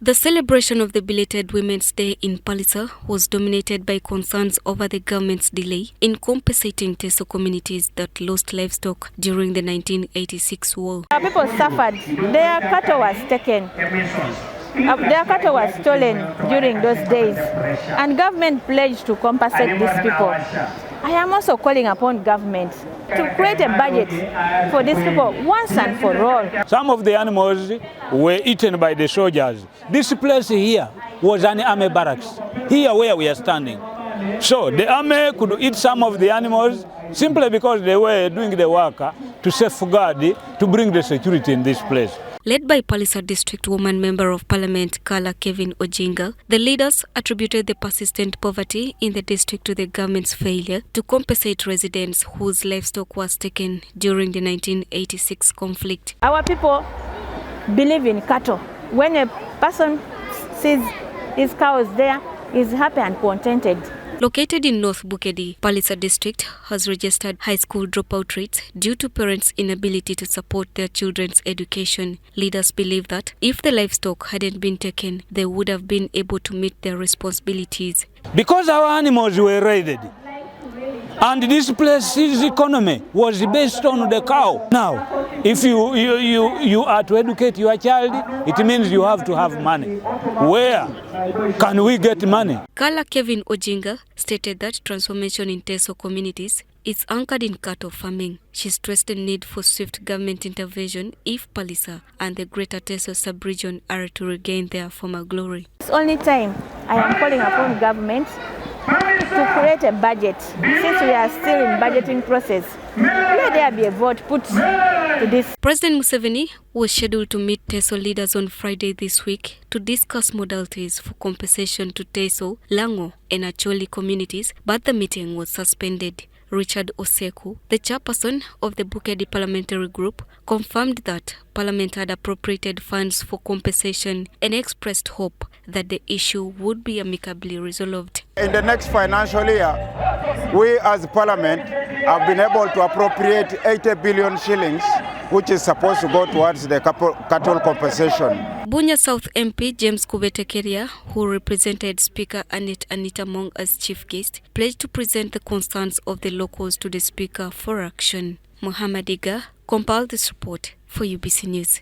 The celebration of the belated Women's Day in Pallisa was dominated by concerns over the government's delay in compensating Teso communities that lost livestock during the 1986 war. Our people suffered. Their cattle was taken. Their cattle was stolen during those days, and government pledged to compensate these people. I am also calling upon government to create a budget for these people once and for all. Some of the animals were eaten by the soldiers. This place here was an army barracks, here where we are standing. So the army could eat some of the animals simply because they were doing the work to safeguard, to bring the security in this place. Led by Pallisa District Woman Member of Parliament Kala Kevin Ojinga, the leaders attributed the persistent poverty in the district to the government's failure to compensate residents whose livestock was taken during the 1986 conflict. Our people believe in cattle. When a person sees his cows there, he's happy and contented. Located in North Bukedi, Pallisa District has registered high school dropout rates due to parents' inability to support their children's education. Leaders believe that if the livestock hadn't been taken, they would have been able to meet their responsibilities. Because our animals were raided, and this place's economy was based on the cow. Now, if you are to educate your child, it means you have to have money. Where can we get money? Kala Kevin Ojinga stated that transformation in Teso communities is anchored in cattle farming. She stressed the need for swift government intervention if Pallisa and the greater Teso sub-region are to regain their former glory. It's only time I am calling upon government to create a budget. Since we are still in budgeting process, let there be a vote put to this. President Museveni was scheduled to meet Teso leaders on Friday this week to discuss modalities for compensation to Teso, Lango and Acholi communities, but the meeting was suspended. Richard Oseku, the chairperson of the Bukedi parliamentary group, confirmed that Parliament had appropriated funds for compensation and expressed hope that the issue would be amicably resolved. In the next financial year, we as Parliament have been able to appropriate 80 billion shillings, which is supposed to go towards the cattle compensation. Bunya South MP James Kubetekeria, who represented Speaker Anita Mong as chief guest, pledged to present the concerns of the locals to the Speaker for action. Muhammad Iga compiled this report for UBC News.